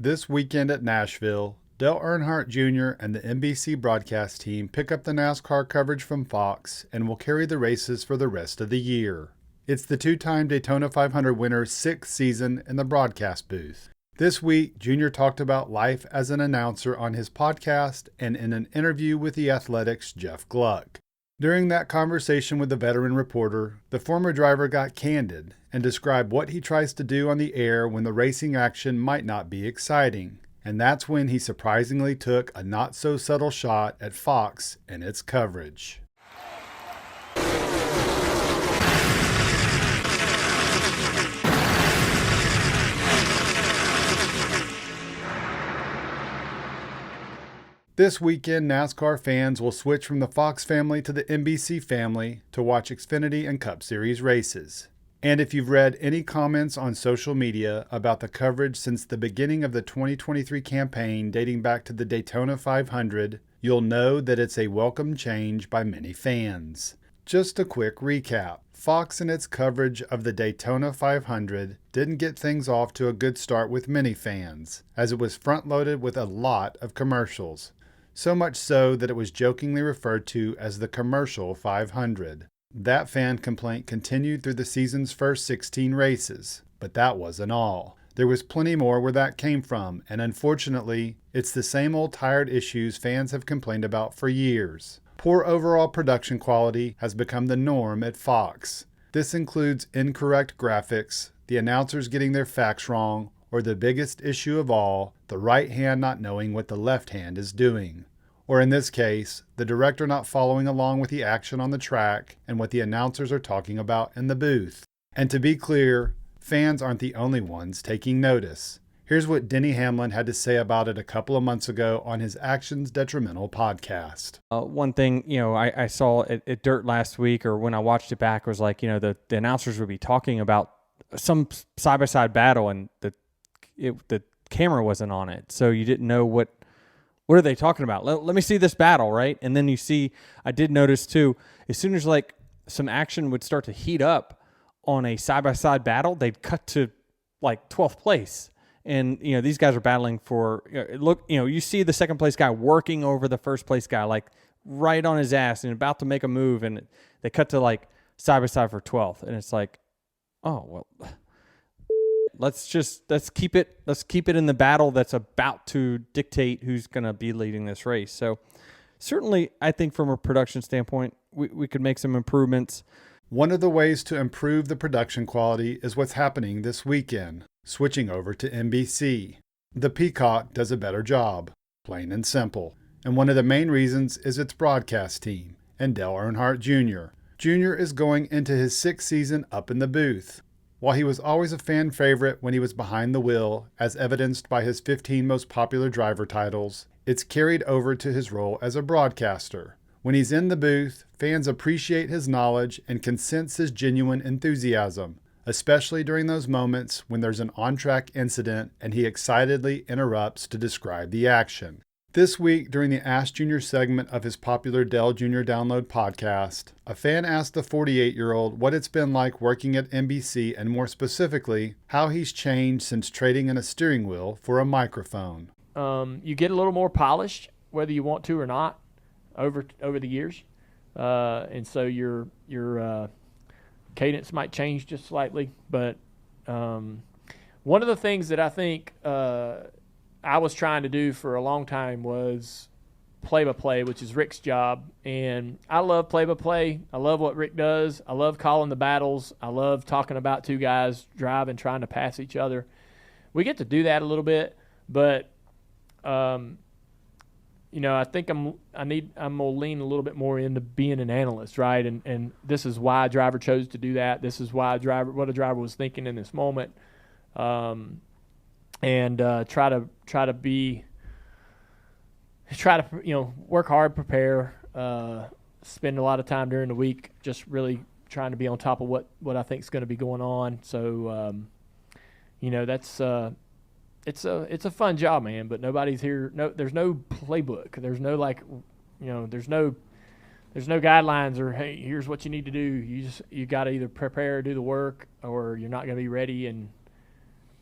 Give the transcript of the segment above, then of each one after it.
This weekend at Nashville, Dale Earnhardt Jr. and the NBC broadcast team pick up the NASCAR coverage from Fox and will carry the races for the rest of the year. It's the two-time Daytona 500 winner's sixth season in the broadcast booth. This week, Jr. talked about life as an announcer on his podcast and in an interview with The Athletic's Jeff Gluck. During that conversation with the veteran reporter, the former driver got candid and described what he tries to do on the air when the racing action might not be exciting. And that's when he surprisingly took a not-so-subtle shot at Fox and its coverage. This weekend, NASCAR fans will switch from the Fox family to the NBC family to watch Xfinity and Cup Series races. And if you've read any comments on social media about the coverage since the beginning of the 2023 campaign dating back to the Daytona 500, you'll know that it's a welcome change by many fans. Just a quick recap. Fox and its coverage of the Daytona 500 didn't get things off to a good start with many fans, as it was front-loaded with a lot of commercials. So much so that it was jokingly referred to as the Commercial 500. That fan complaint continued through the season's first 16 races, but that wasn't all. There was plenty more where that came from, and unfortunately, it's the same old tired issues fans have complained about for years. Poor overall production quality has become the norm at Fox. This includes incorrect graphics, the announcers getting their facts wrong, or the biggest issue of all, the right hand not knowing what the left hand is doing. Or in this case, the director not following along with the action on the track and what the announcers are talking about in the booth. And to be clear, fans aren't the only ones taking notice. Here's what Denny Hamlin had to say about it a couple of months ago on his Actions Detrimental podcast. One thing, I saw at Dirt last week, or when I watched it back, was like, the announcers would be talking about some side-by-side battle, and the camera wasn't on it, so you didn't know what are they talking about. Let me see this battle, right? And then I did notice too, as soon as like some action would start to heat up on a side-by-side battle, they'd cut to like 12th place. And, these guys are battling for, you see the second place guy working over the first place guy, like right on his ass and about to make a move. And they cut to like side-by-side for 12th. And it's like, oh, well, let's keep it in the battle that's about to dictate who's going to be leading this race. So certainly, I think from a production standpoint, we could make some improvements. One of the ways to improve the production quality is what's happening this weekend, switching over to NBC. The Peacock does a better job, plain and simple. And one of the main reasons is its broadcast team, and Dale Earnhardt Jr. Jr. is going into his sixth season up in the booth. While he was always a fan favorite when he was behind the wheel, as evidenced by his 15 most popular driver titles, it's carried over to his role as a broadcaster. When he's in the booth, fans appreciate his knowledge and can sense his genuine enthusiasm, especially during those moments when there's an on-track incident and he excitedly interrupts to describe the action. This week, during the Ask Jr. segment of his popular Dale Jr. Download podcast, a fan asked the 48-year-old what it's been like working at NBC and more specifically, how he's changed since trading in a steering wheel for a microphone. You get a little more polished, whether you want to or not, over the years. And so your cadence might change just slightly. But one of the things that I think I was trying to do for a long time was play-by-play, which is Rick's job. And I love play-by-play. I love what Rick does. I love calling the battles. I love talking about two guys driving, trying to pass each other. We get to do that a little bit, but I think I'm gonna lean a little bit more into being an analyst, right? And this is why a driver chose to do that. This is why what a driver was thinking in this moment. And try to work hard, prepare, spend a lot of time during the week just really trying to be on top of what I think is going to be going on. So that's it's a fun job, man. But nobody's here. There's no playbook. There's no there's no guidelines or hey, here's what you need to do. You got to either prepare, do the work, or you're not going to be ready and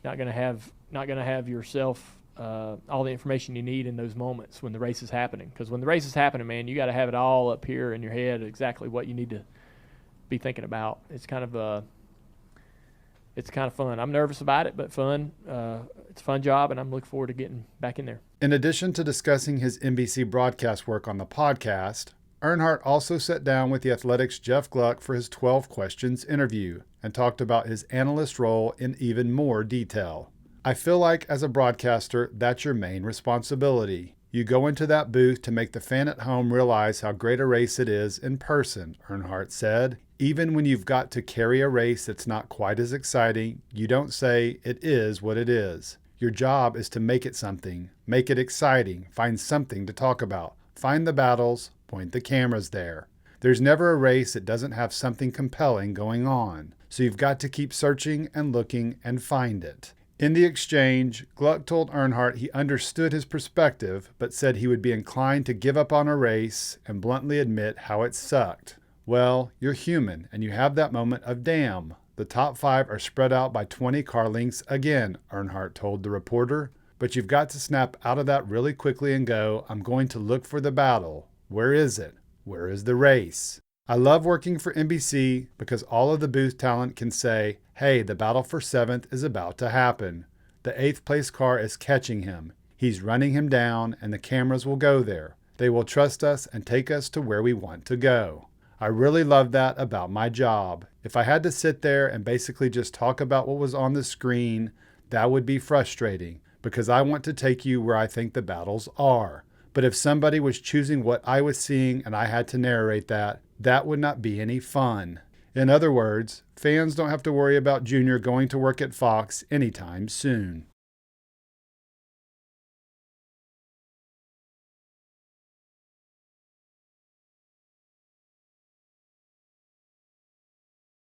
not going to have yourself all the information you need in those moments when the race is happening. Because when the race is happening, man, you got to have it all up here in your head, exactly what you need to be thinking about. It's kind of fun. I'm nervous about it, but fun. It's a fun job, and I'm looking forward to getting back in there. In addition to discussing his NBC broadcast work on the podcast, Earnhardt also sat down with the Athletic's Jeff Gluck for his 12 Questions interview and talked about his analyst role in even more detail. I feel like as a broadcaster, that's your main responsibility. You go into that booth to make the fan at home realize how great a race it is in person, Earnhardt said. Even when you've got to carry a race that's not quite as exciting, you don't say it is what it is. Your job is to make it something, make it exciting, find something to talk about, find the battles, point the cameras there. There's never a race that doesn't have something compelling going on, so you've got to keep searching and looking and find it. In the exchange, Gluck told Earnhardt he understood his perspective, but said he would be inclined to give up on a race and bluntly admit how it sucked. Well, you're human, and you have that moment of damn. The top 5 are spread out by 20 car lengths again, Earnhardt told the reporter. But you've got to snap out of that really quickly and go, I'm going to look for the battle. Where is it? Where is the race? I love working for NBC because all of the booth talent can say, hey, the battle for 7th is about to happen. The 8th place car is catching him. He's running him down, and the cameras will go there. They will trust us and take us to where we want to go. I really love that about my job. If I had to sit there and basically just talk about what was on the screen, that would be frustrating because I want to take you where I think the battles are. But if somebody was choosing what I was seeing and I had to narrate that, that would not be any fun. In other words, fans don't have to worry about Junior going to work at Fox anytime soon.